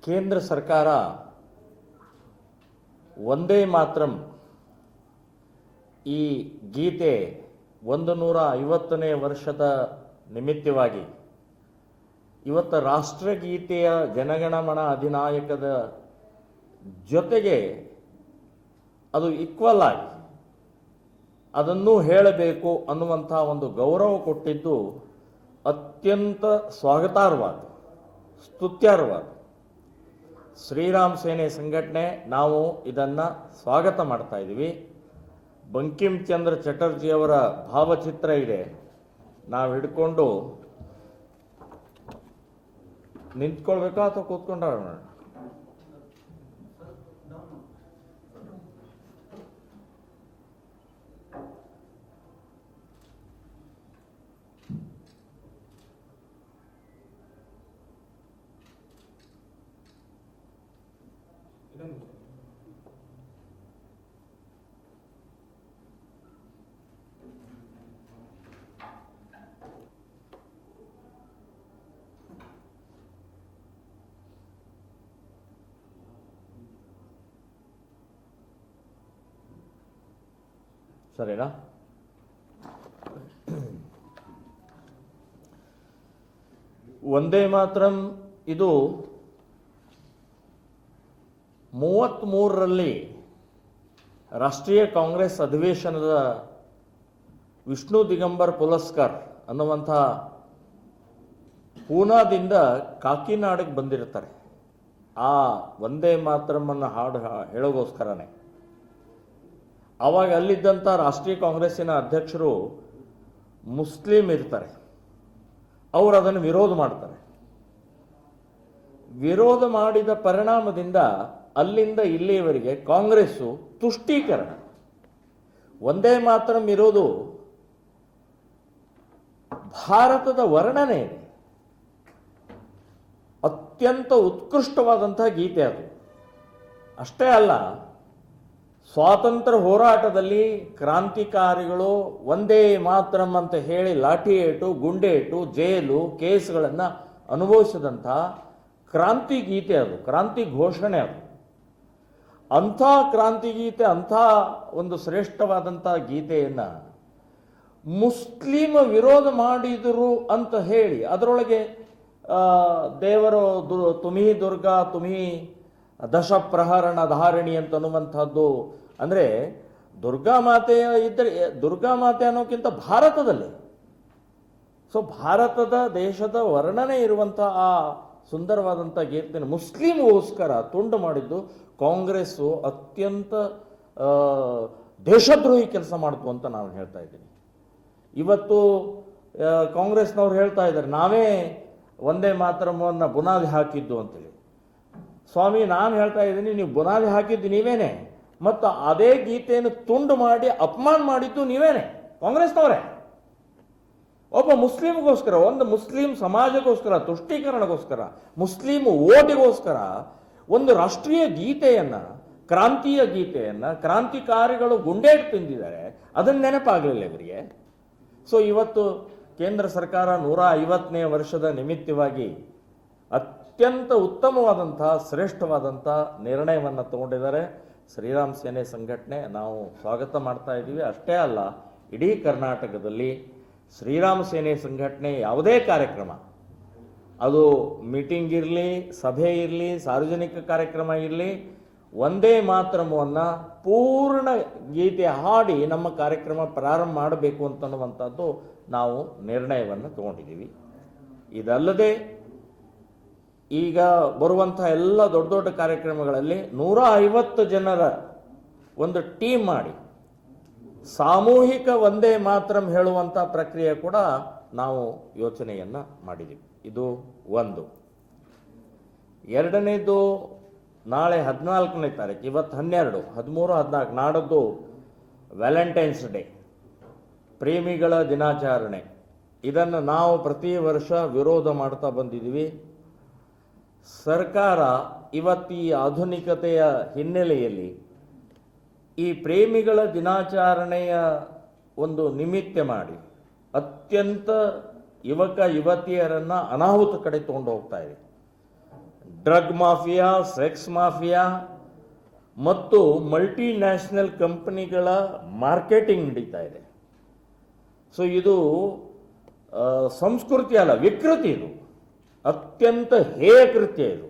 ಕೇಂದ್ರ ಸರ್ಕಾರ ವಂದೇ ಮಾತರಂ ಈ ಗೀತೆ 150ನೇ ವರ್ಷದ ನಿಮಿತ್ತವಾಗಿ ಇವತ್ತು ರಾಷ್ಟ್ರಗೀತೆಯ ಜನಗಣಮನ ಅಧಿನಾಯಕದ ಜೊತೆಗೆ ಅದು ಈಕ್ವಲ್ ಆಗಿ ಅದನ್ನು ಹೇಳಬೇಕು ಅನ್ನುವಂಥ ಒಂದು ಗೌರವ ಕೊಟ್ಟಿದ್ದು ಅತ್ಯಂತ ಸ್ವಾಗತಾರ್ಹವಾದ ಸ್ತುತ್ಯಾರ್ಹವಾದ. ಶ್ರೀರಾಮ್ ಸೇನೆ ಸಂಘಟನೆ ನಾವು ಇದನ್ನು ಸ್ವಾಗತ ಮಾಡ್ತಾ ಇದ್ದೀವಿ. ಬಂಕಿಮ್ ಚಂದ್ರ ಚಟರ್ಜಿಯವರ ಭಾವಚಿತ್ರ ಇದೆ, ನಾವು ಹಿಡ್ಕೊಂಡು ನಿಂತ್ಕೊಳ್ಬೇಕಾ ಅಥವಾ ಕೂತ್ಕೊಂಡ್ರ? ಸರಿನಾ? ವಂದೇ ಮಾತರಂ ಇದು 33ರಲ್ಲಿ ರಾಷ್ಟ್ರೀಯ ಕಾಂಗ್ರೆಸ್ ಅಧಿವೇಶನದ ವಿಷ್ಣು ದಿಗಂಬರ್ ಪುಲಸ್ಕರ್ ಅನ್ನುವಂಥ ಪೂನಾದಿಂದ ಕಾಕಿನಾಡಿಗೆ ಬಂದಿರ್ತಾರೆ. ಆ ವಂದೇ ಮಾತರಂ ಹಾಡು ಹೇಳೋಗೋಸ್ಕರನೇ ಆವಾಗ ಅಲ್ಲಿದ್ದಂಥ ರಾಷ್ಟ್ರೀಯ ಕಾಂಗ್ರೆಸ್ಸಿನ ಅಧ್ಯಕ್ಷರು ಮುಸ್ಲಿಂ ಇರ್ತಾರೆ, ಅವರು ಅದನ್ನು ವಿರೋಧ ಮಾಡ್ತಾರೆ. ವಿರೋಧ ಮಾಡಿದ ಪರಿಣಾಮದಿಂದ ಅಲ್ಲಿಂದ ಇಲ್ಲಿಯವರೆಗೆ ಕಾಂಗ್ರೆಸ್ಸು ತುಷ್ಟೀಕರಣ. ವಂದೇ ಮಾತರಂ ಇರೋದು ಭಾರತದ ವರ್ಣನೆ ಇದೆ, ಅತ್ಯಂತ ಉತ್ಕೃಷ್ಟವಾದಂಥ ಗೀತೆ ಅದು. ಅಷ್ಟೇ ಅಲ್ಲ, ಸ್ವಾತಂತ್ರ್ಯ ಹೋರಾಟದಲ್ಲಿ ಕ್ರಾಂತಿಕಾರಿಗಳು ವಂದೇ ಮಾತರಂ ಅಂತ ಹೇಳಿ ಲಾಠಿ ಏಟು, ಗುಂಡೆ ಏಟು, ಜೈಲು, ಕೇಸ್ಗಳನ್ನು ಅನುಭವಿಸಿದಂಥ ಕ್ರಾಂತಿ ಗೀತೆ ಅದು, ಕ್ರಾಂತಿ ಘೋಷಣೆ ಅದು. ಅಂಥ ಕ್ರಾಂತಿ ಗೀತೆ, ಅಂಥ ಒಂದು ಶ್ರೇಷ್ಠವಾದಂಥ ಗೀತೆಯನ್ನು ಮುಸ್ಲಿಮ ವಿರೋಧ ಮಾಡಿದರು ಅಂತ ಹೇಳಿ ಅದರೊಳಗೆ ದೇವರು ತುಮಿ ದುರ್ಗಾ ತುಮಿ ದಶ ಪ್ರಹರಣ ಧಾರಣಿ ಅಂತನ್ನುವಂಥದ್ದು. ಅಂದರೆ ದುರ್ಗಾ ಮಾತೆ ಇದ್ದರೆ, ದುರ್ಗಾ ಮಾತೆ ಅನ್ನೋಕ್ಕಿಂತ ಭಾರತದಲ್ಲಿ, ಸೊ ಭಾರತದ ದೇಶದ ವರ್ಣನೆ ಇರುವಂಥ ಆ ಸುಂದರವಾದಂಥ ಗೀತೆಯನ್ನು ಮುಸ್ಲಿಮ್ಗೋಸ್ಕರ ತುಂಡು ಮಾಡಿದ್ದು ಕಾಂಗ್ರೆಸ್ಸು ಅತ್ಯಂತ ದೇಶದ್ರೋಹಿ ಕೆಲಸ ಮಾಡ್ತು ಅಂತ ನಾನು ಹೇಳ್ತಾ ಇದ್ದೀನಿ. ಇವತ್ತು ಕಾಂಗ್ರೆಸ್ನವ್ರು ಹೇಳ್ತಾ ಇದ್ದಾರೆ ನಾವೇ ವಂದೇ ಮಾತರಮನ್ನು ಬುನಾದಿ ಹಾಕಿದ್ದು ಅಂತೇಳಿ. ಸ್ವಾಮಿ, ನಾನು ಹೇಳ್ತಾ ಇದ್ದೀನಿ, ನೀವು ಬುನಾದಿ ಹಾಕಿದ್ದು ನೀವೇನೆ, ಮತ್ತು ಅದೇ ಗೀತೆಯನ್ನು ತುಂಡು ಮಾಡಿ ಅಪಮಾನ ಮಾಡಿದ್ದು ನೀವೇನೆ, ಕಾಂಗ್ರೆಸ್ನವರೇ. ಒಬ್ಬ ಮುಸ್ಲಿಮ್ಗೋಸ್ಕರ, ಒಂದು ಮುಸ್ಲಿಂ ಸಮಾಜಕ್ಕೋಸ್ಕರ, ತುಷ್ಟೀಕರಣಗೋಸ್ಕರ, ಮುಸ್ಲಿಂ ಓಟಿಗೋಸ್ಕರ ಒಂದು ರಾಷ್ಟ್ರೀಯ ಗೀತೆಯನ್ನು, ಕ್ರಾಂತಿಯ ಗೀತೆಯನ್ನು ಕ್ರಾಂತಿಕಾರಿಗಳು ಗುಂಡೇಟು ತಿಂದಿದ್ದಾರೆ, ಅದನ್ನು ನೆನಪಾಗಲಿಲ್ಲ ಇವರಿಗೆ. ಸೊ ಇವತ್ತು ಕೇಂದ್ರ ಸರ್ಕಾರ 150ನೇ ವರ್ಷದ ನಿಮಿತ್ತವಾಗಿ ಅತ್ಯಂತ ಉತ್ತಮವಾದಂಥ ಶ್ರೇಷ್ಠವಾದಂಥ ನಿರ್ಣಯವನ್ನು ತಗೊಂಡಿದ್ದಾರೆ. ಶ್ರೀರಾಮ್ ಸೇನೆ ಸಂಘಟನೆ ನಾವು ಸ್ವಾಗತ ಮಾಡ್ತಾ ಇದ್ದೀವಿ. ಅಷ್ಟೇ ಅಲ್ಲ, ಇಡೀ ಕರ್ನಾಟಕದಲ್ಲಿ ಶ್ರೀರಾಮ್ ಸೇನೆ ಸಂಘಟನೆ ಯಾವುದೇ ಕಾರ್ಯಕ್ರಮ, ಅದು ಮೀಟಿಂಗ್ ಇರಲಿ, ಸಭೆ ಇರಲಿ, ಸಾರ್ವಜನಿಕ ಕಾರ್ಯಕ್ರಮ ಇರಲಿ, ವಂದೇ ಮಾತರಮವನ್ನು ಪೂರ್ಣ ಗೀತೆ ಹಾಡಿ ನಮ್ಮ ಕಾರ್ಯಕ್ರಮ ಪ್ರಾರಂಭ ಮಾಡಬೇಕು ಅಂತನ್ನುವಂಥದ್ದು ನಾವು ನಿರ್ಣಯವನ್ನು ತಗೊಂಡಿದ್ದೀವಿ. ಇದಲ್ಲದೆ ಈಗ ಬರುವಂಥ ಎಲ್ಲ ದೊಡ್ಡ ದೊಡ್ಡ ಕಾರ್ಯಕ್ರಮಗಳಲ್ಲಿ 150 ಜನರ ಒಂದು ಟೀಮ್ ಮಾಡಿ ಸಾಮೂಹಿಕ ವಂದೇ ಮಾತರಂ ಹೇಳುವಂಥ ಪ್ರಕ್ರಿಯೆ ಕೂಡ ನಾವು ಯೋಚನೆಯನ್ನು ಮಾಡಿದ್ದೀವಿ. ಇದು ಒಂದು. ಎರಡನೇದು, ನಾಳೆ 14ನೇ ತಾರೀಕು, ಇವತ್ತು 12, 13, 14, ನಾಡದ್ದು ವ್ಯಾಲೆಂಟೈನ್ಸ್ ಡೇ, ಪ್ರೇಮಿಗಳ ದಿನಾಚರಣೆ. ಇದನ್ನು ನಾವು ಪ್ರತಿ ವರ್ಷ ವಿರೋಧ ಮಾಡ್ತಾ ಬಂದಿದ್ದೀವಿ. ಸರ್ಕಾರ ಇವತ್ತು ಈ ಆಧುನಿಕತೆಯ ಹಿನ್ನೆಲೆಯಲ್ಲಿ ಈ ಪ್ರೇಮಿಗಳ ದಿನಾಚರಣೆಯ ಒಂದು ನಿಮಿತ್ತ ಮಾಡಿ ಅತ್ಯಂತ ಯುವಕ ಯುವತಿಯರನ್ನು ಅನಾಹುತ ಕಡೆ ತಗೊಂಡು ಹೋಗ್ತಾ ಇದೆ. ಡ್ರಗ್ ಮಾಫಿಯಾ, ಸೆಕ್ಸ್ ಮಾಫಿಯಾ ಮತ್ತು ಮಲ್ಟಿನ್ಯಾಷನಲ್ ಕಂಪನಿಗಳ ಮಾರ್ಕೆಟಿಂಗ್ ನಡೀತಾ ಇದೆ. ಸೊ ಇದು ಸಂಸ್ಕೃತಿ ಅಲ್ಲ, ವಿಕೃತಿ. ಇದು ಅತ್ಯಂತ ಹೇಯ ಕೃತ್ಯ ಇದು.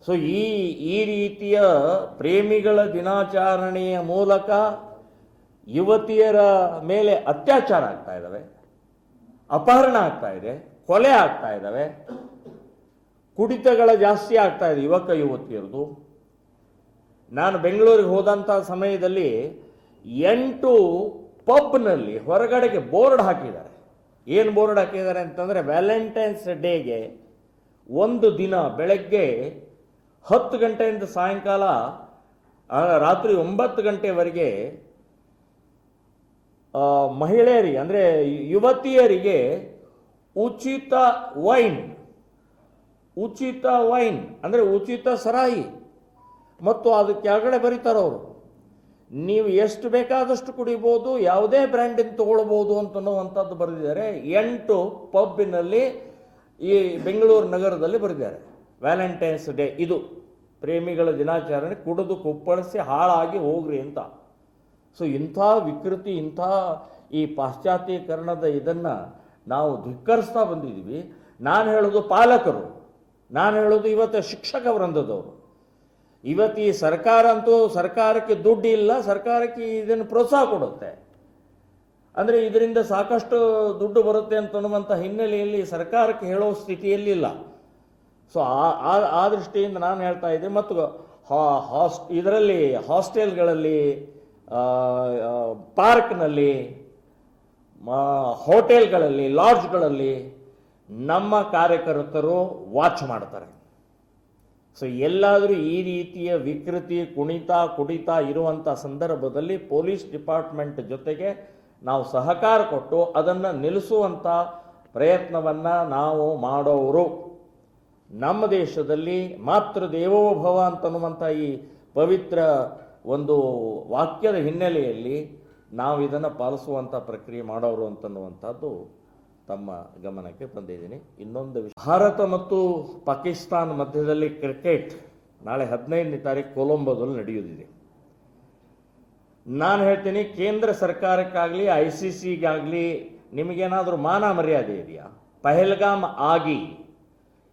ಸೊ ಈ ರೀತಿಯ ಪ್ರೇಮಿಗಳ ದಿನಾಚರಣೆಯ ಮೂಲಕ ಯುವತಿಯರ ಮೇಲೆ ಅತ್ಯಾಚಾರ ಆಗ್ತಾ ಇದ್ದಾವೆ, ಅಪಹರಣ ಆಗ್ತಾ ಇದೆ, ಕೊಲೆ ಆಗ್ತಾ ಇದ್ದಾವೆ, ಕುಡಿತಗಳ ಜಾಸ್ತಿ ಆಗ್ತಾ ಇದೆ ಯುವಕ ಯುವತಿಯರದು. ನಾನು ಬೆಂಗಳೂರಿಗೆ ಹೋದಂಥ ಸಮಯದಲ್ಲಿ 8 ಪಬ್ನಲ್ಲಿ ಹೊರಗಡೆಗೆ ಬೋರ್ಡ್ ಹಾಕಿದ್ದಾರೆ. ಏನು ಬೋರ್ಡ್ ಹಾಕಿದ್ದಾರೆ ಅಂತಂದರೆ, ವ್ಯಾಲೆಂಟೈನ್ಸ್ ಡೇಗೆ ಒಂದು ದಿನ ಬೆಳಗ್ಗೆ 10 ಗಂಟೆಯಿಂದ ಸಾಯಂಕಾಲ ರಾತ್ರಿ 9 ಗಂಟೆವರೆಗೆ ಮಹಿಳೆಯರಿಗೆ ಅಂದರೆ ಯುವತಿಯರಿಗೆ ಉಚಿತ ವೈನ್ ಅಂದರೆ ಉಚಿತ ಸರಾಯಿ, ಮತ್ತು ಅದಕ್ಕೆ ಕೆಳಗಡೆ ಬರೀತಾರವರು, ನೀವು ಎಷ್ಟು ಬೇಕಾದಷ್ಟು ಕುಡಿಬೋದು, ಯಾವುದೇ ಬ್ರ್ಯಾಂಡಿನ ತಗೊಳ್ಬೋದು ಅಂತನ್ನುವಂಥದ್ದು ಬರೆದಿದ್ದಾರೆ. 8 ಪಬ್ಬಿನಲ್ಲಿ ಈ ಬೆಂಗಳೂರು ನಗರದಲ್ಲಿ ಬರೆದಿದ್ದಾರೆ. ವ್ಯಾಲೆಂಟೈನ್ಸ್ ಡೇ, ಇದು ಪ್ರೇಮಿಗಳ ದಿನಾಚರಣೆ, ಕುಡಿದು ಕುಪ್ಪಳಿಸಿ ಹಾಳಾಗಿ ಹೋಗ್ರಿ ಅಂತ. ಸೊ ಇಂಥ ವಿಕೃತಿ, ಇಂಥ ಈ ಪಾಶ್ಚಾತ್ಯೀಕರಣದ ಇದನ್ನು ನಾವು ಧಿಕ್ಕರಿಸ್ತಾ ಬಂದಿದ್ದೀವಿ. ನಾನು ಹೇಳೋದು ಪಾಲಕರು, ನಾನು ಹೇಳೋದು ಇವತ್ತು ಶಿಕ್ಷಕ ವೃಂದದವರು. ಇವತ್ತು ಈ ಸರ್ಕಾರ ಅಂತೂ, ಸರ್ಕಾರಕ್ಕೆ ದುಡ್ಡು ಇಲ್ಲ, ಸರ್ಕಾರಕ್ಕೆ ಇದನ್ನು ಪ್ರೋತ್ಸಾಹ ಕೊಡುತ್ತೆ, ಅಂದರೆ ಇದರಿಂದ ಸಾಕಷ್ಟು ದುಡ್ಡು ಬರುತ್ತೆ ಅಂತನ್ನುವಂಥ ಹಿನ್ನೆಲೆಯಲ್ಲಿ ಸರ್ಕಾರಕ್ಕೆ ಹೇಳೋ ಸ್ಥಿತಿಯಲ್ಲಿಲ್ಲ. ಸೊ ಆ ದೃಷ್ಟಿಯಿಂದ ನಾನು ಹೇಳ್ತಾ ಇದ್ದೆ. ಮತ್ತು ಇದರಲ್ಲಿ ಹಾಸ್ಟೆಲ್ಗಳಲ್ಲಿ, ಪಾರ್ಕ್ನಲ್ಲಿ, ಹೋಟೆಲ್ಗಳಲ್ಲಿ, ಲಾಡ್ಜ್ಗಳಲ್ಲಿ ನಮ್ಮ ಕಾರ್ಯಕರ್ತರು ವಾಚ್ ಮಾಡ್ತಾರೆ. ಸೊ ಎಲ್ಲಾದರೂ ಈ ರೀತಿಯ ವಿಕೃತಿ, ಕುಡಿತಾ ಇರುವಂಥ ಸಂದರ್ಭದಲ್ಲಿ ಪೊಲೀಸ್ ಡಿಪಾರ್ಟ್ಮೆಂಟ್ ಜೊತೆಗೆ ನಾವು ಸಹಕಾರ ಕೊಟ್ಟು ಅದನ್ನು ನಿಲ್ಲಿಸುವಂಥ ಪ್ರಯತ್ನವನ್ನು ನಾವು ಮಾಡೋರು. ನಮ್ಮ ದೇಶದಲ್ಲಿ ಮಾತೃ ದೇವೋಭವ ಅಂತನ್ನುವಂಥ ಈ ಪವಿತ್ರ ಒಂದು ವಾಕ್ಯದ ಹಿನ್ನೆಲೆಯಲ್ಲಿ ನಾವು ಇದನ್ನು ಪಾಲಿಸುವಂಥ ಪ್ರಕ್ರಿಯೆ ಮಾಡೋರು ಅಂತನ್ನುವಂಥದ್ದು ತಮ್ಮ ಗಮನಕ್ಕೆ ತಂದಿದ್ದೀನಿ. ಇನ್ನೊಂದು ವಿಷಯ, ಭಾರತ ಮತ್ತು ಪಾಕಿಸ್ತಾನ ಮಧ್ಯದಲ್ಲಿ ಕ್ರಿಕೆಟ್ ನಾಳೆ 15ನೇ ತಾರೀಕು ಕೊಲಂಬೋದಲ್ಲಿ ನಡೆಯುವುದಿದೆ. ನಾನು ಹೇಳ್ತೀನಿ, ಕೇಂದ್ರ ಸರ್ಕಾರಕ್ಕಾಗಲಿ ICCಗಾಗಲಿ ನಿಮಗೇನಾದರೂ ಮಾನ ಮರ್ಯಾದೆ ಇದೆಯಾ? ಪಹಲ್ಗಾಮ್ ಆಗಿ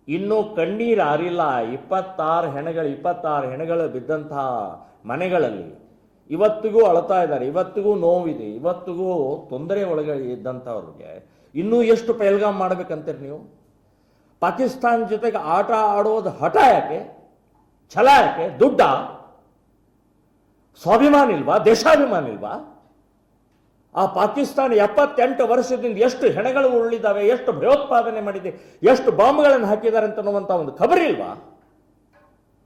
ಇನ್ನೂ ಕಣ್ಣೀರು ಆರಿಲ್ಲ. 26 ಹೆಣಗಳು ಬಿದ್ದಂತಹ ಮನೆಗಳಲ್ಲಿ ಇವತ್ತಿಗೂ ಅಳ್ತಾ ಇದ್ದಾರೆ, ಇವತ್ತಿಗೂ ನೋವಿದೆ, ಇವತ್ತಿಗೂ ತೊಂದರೆ ಒಳಗೆ ಇದ್ದಂಥವ್ರಿಗೆ ಇನ್ನೂ ಎಷ್ಟು ಪಹಲ್ಗಾಮ್ ಮಾಡಬೇಕಂತೀರಿ ನೀವು? ಪಾಕಿಸ್ತಾನ ಜೊತೆಗೆ ಆಟ ಆಡೋದು ಹಠ ಯಾಕೆ? ಛಲ ಯಾಕೆ? ದುಡ್ಡ? ಸ್ವಾಭಿಮಾನ ಇಲ್ವಾ? ದೇಶಾಭಿಮಾನ ಇಲ್ವಾ? ಆ ಪಾಕಿಸ್ತಾನ 78 ವರ್ಷದಿಂದ ಎಷ್ಟು ಹೆಣಗಳು ಉರುಳಿದಾವೆ, ಎಷ್ಟು ಭಯೋತ್ಪಾದನೆ ಮಾಡಿದೆ, ಎಷ್ಟು ಬಾಂಬ್ಗಳನ್ನು ಹಾಕಿದ್ದಾರೆ ಅಂತನ್ನುವಂಥ ಒಂದು ಖಬರ್ ಇಲ್ವಾ?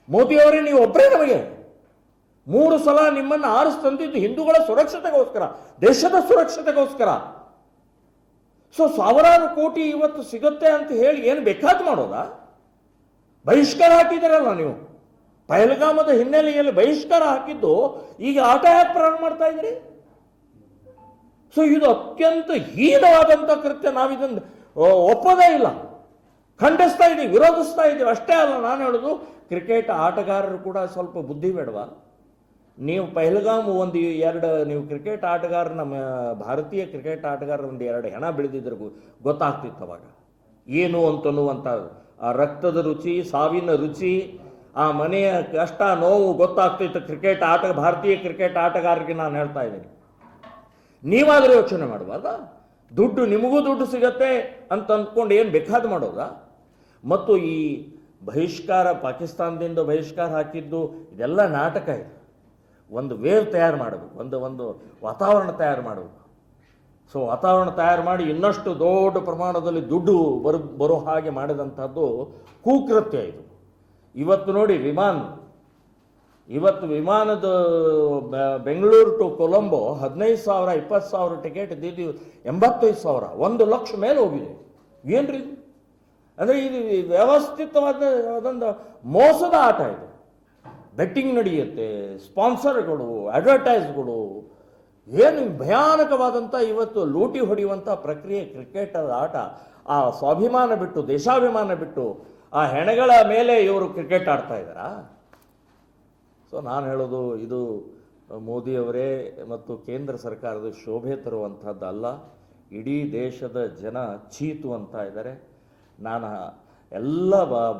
ಮೋದಿಯವರೇ, ನೀವು ಒಬ್ಬರೇ ನಮಗೆ 3 ಸಲ ನಿಮ್ಮನ್ನು ಆರಿಸ್ತಂದಿದ್ದು ಹಿಂದೂಗಳ ಸುರಕ್ಷತೆಗೋಸ್ಕರ, ದೇಶದ ಸುರಕ್ಷತೆಗೋಸ್ಕರ. ಸೊ ಸಾವಿರಾರು ಕೋಟಿ ಇವತ್ತು ಸಿಗುತ್ತೆ ಅಂತ ಹೇಳಿ ಏನು ಬೇಕಾದ್ ಮಾಡೋದಾ? ಬಹಿಷ್ಕಾರ ಹಾಕಿದ್ದೀರಲ್ಲ ನೀವು. ಪಹಲ್ಗಾಮದ ಹಿನ್ನೆಲೆಯಲ್ಲಿ ಬಹಿಷ್ಕಾರ ಹಾಕಿದ್ದು ಈಗ ಆಟ ಯಾಕೆ ಪ್ರಾರಂಭ ಮಾಡ್ತಾ ಇದ್ದೀರಿ? ಸೊ ಇದು ಅತ್ಯಂತ ಹೀನವಾದಂಥ ಕೃತ್ಯ. ನಾವಿದನ್ನು ಒಪ್ಪೋದೇ ಇಲ್ಲ, ಖಂಡಿಸ್ತಾ ಇದ್ದೀವಿ, ವಿರೋಧಿಸ್ತಾ ಇದ್ದೀವಿ. ಅಷ್ಟೇ ಅಲ್ಲ, ನಾನು ಹೇಳೋದು ಕ್ರಿಕೆಟ್ ಆಟಗಾರರು ಕೂಡ ಸ್ವಲ್ಪ ಬುದ್ಧಿ ಬೇಡವಾ? ನೀವು ಪಹಲ್ಗಾಮ್ ನೀವು ಕ್ರಿಕೆಟ್ ಆಟಗಾರ, ನಮ್ಮ ಭಾರತೀಯ ಕ್ರಿಕೆಟ್ ಆಟಗಾರರು 2 ಹೆಣ ಬೆಳೆದಿದ್ರು ಗೊತ್ತಾಗ್ತಿತ್ತು ಅವಾಗ ಏನು ಅಂತನ್ನುವಂಥ ಆ ರಕ್ತದ ರುಚಿ, ಸಾವಿನ ರುಚಿ, ಆ ಮನೆಯ ಕಷ್ಟ ನೋವು ಗೊತ್ತಾಗ್ತಿತ್ತು ಭಾರತೀಯ ಕ್ರಿಕೆಟ್ ಆಟಗಾರರಿಗೆ. ನಾನು ಹೇಳ್ತಾ ಇದ್ದೀನಿ, ನೀವಾದರೂ ಯೋಚನೆ ಮಾಡಬಾರ್ದಾ? ದುಡ್ಡು, ನಿಮಗೂ ದುಡ್ಡು ಸಿಗತ್ತೆ ಅಂತ ಅಂದ್ಕೊಂಡು ಏನು ಬೇಕಾದ ಮಾಡೋದಾ? ಮತ್ತು ಈ ಬಹಿಷ್ಕಾರ, ಪಾಕಿಸ್ತಾನದಿಂದ ಬಹಿಷ್ಕಾರ ಹಾಕಿದ್ದು ಇದೆಲ್ಲ ನಾಟಕ. ಇದೆ ಒಂದು ವೇವ್ ತಯಾರು ಮಾಡಬೇಕು, ಒಂದು ವಾತಾವರಣ ತಯಾರು ಮಾಡಬೇಕು. ಸೊ ವಾತಾವರಣ ತಯಾರು ಮಾಡಿ ಇನ್ನಷ್ಟು ದೊಡ್ಡ ಪ್ರಮಾಣದಲ್ಲಿ ದುಡ್ಡು ಬರೋ ಹಾಗೆ ಮಾಡಿದಂಥದ್ದು ಕುಕೃತ್ಯ ಇದು. ಇವತ್ತು ನೋಡಿ, ವಿಮಾನದ ಬೆಂಗಳೂರು ಟು ಕೊಲಂಬೋ 15,000 20,000 ಟಿಕೆಟ್ ಇದ್ದಿದ್ದು 85,000, 1 ಲಕ್ಷ ಮೇಲೆ ಹೋಗಿದೆ. ಏನ್ರಿ ಅಂದರೆ ಇದು ವ್ಯವಸ್ಥಿತವಾದ ಮೋಸದ ಆಟ ಇದು. ಬೆಟ್ಟಿಂಗ್ ನಡೆಯುತ್ತೆ, ಸ್ಪಾನ್ಸರ್ಗಳು, ಅಡ್ವರ್ಟೈಸ್ಗಳು, ಏನು ಭಯಾನಕವಾದಂಥ ಇವತ್ತು ಲೂಟಿ ಹೊಡೆಯುವಂಥ ಪ್ರಕ್ರಿಯೆ ಕ್ರಿಕೆಟ್ ಆಟ. ಆ ಸ್ವಾಭಿಮಾನ ಬಿಟ್ಟು, ದೇಶಾಭಿಮಾನ ಬಿಟ್ಟು, ಆ ಹೆಣಗಳ ಮೇಲೆ ಇವರು ಕ್ರಿಕೆಟ್ ಆಡ್ತಾ ಇದ್ದಾರಾ? ಸೊ ನಾನು ಹೇಳೋದು ಇದು ಮೋದಿಯವರೇ ಮತ್ತು ಕೇಂದ್ರ ಸರ್ಕಾರದ ಶೋಭೆ ತರುವಂಥದ್ದಲ್ಲ. ಇಡೀ ದೇಶದ ಜನ ಚೀತು ಅಂತ ಇದ್ದಾರೆ. ನಾನು ಎಲ್ಲ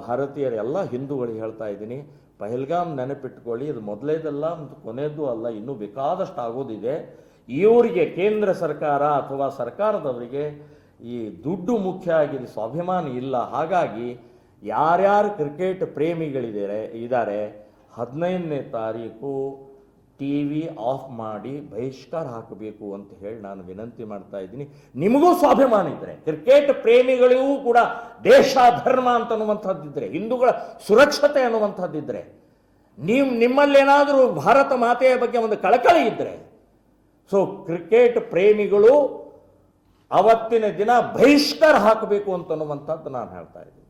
ಭಾರತೀಯರು ಎಲ್ಲ ಹಿಂದೂಗಳಿಗೆ ಹೇಳ್ತಾ ಇದ್ದೀನಿ, ಪಹಲ್ಗಾಮ್ ನೆನಪಿಟ್ಕೊಳ್ಳಿ, ಇದು ಮೊದಲೇದಲ್ಲ ಮತ್ತು ಕೊನೆಯದು ಅಲ್ಲ, ಇನ್ನೂ ಬೇಕಾದಷ್ಟು ಆಗೋದಿದೆ. ಇವರಿಗೆ ಕೇಂದ್ರ ಸರ್ಕಾರ ಅಥವಾ ಸರ್ಕಾರದವರಿಗೆ ಈ ದುಡ್ಡು ಮುಖ್ಯ ಆಗಿದೆ, ಸ್ವಾಭಿಮಾನ ಇಲ್ಲ. ಹಾಗಾಗಿ ಯಾರ್ಯಾರು ಕ್ರಿಕೆಟ್ ಇದ್ದಾರೆ 15ನೇ ತಾರೀಕು TV ಆಫ್ ಮಾಡಿ ಬಹಿಷ್ಕಾರ ಹಾಕಬೇಕು ಅಂತ ಹೇಳಿ ನಾನು ವಿನಂತಿ ಮಾಡ್ತಾ ಇದ್ದೀನಿ. ನಿಮಗೂ ಸ್ವಾಭಿಮಾನ ಇದ್ದರೆ, ಕ್ರಿಕೆಟ್ ಪ್ರೇಮಿಗಳಿಗೂ ಕೂಡ ದೇಶ ಧರ್ಮ ಅಂತನ್ನುವಂಥದ್ದಿದ್ರೆ, ಹಿಂದೂಗಳ ಸುರಕ್ಷತೆ ಅನ್ನುವಂಥದ್ದಿದ್ರೆ, ನಿಮ್ಮಲ್ಲೇನಾದರೂ ಭಾರತ ಮಾತೆಯ ಬಗ್ಗೆ ಒಂದು ಕಳಕಳಿ ಇದ್ದರೆ, ಸೊ ಕ್ರಿಕೆಟ್ ಪ್ರೇಮಿಗಳು ಅವತ್ತಿನ ದಿನ ಬಹಿಷ್ಕಾರ ಹಾಕಬೇಕು ಅಂತನ್ನುವಂಥದ್ದು ನಾನು ಹೇಳ್ತಾ ಇದ್ದೀನಿ.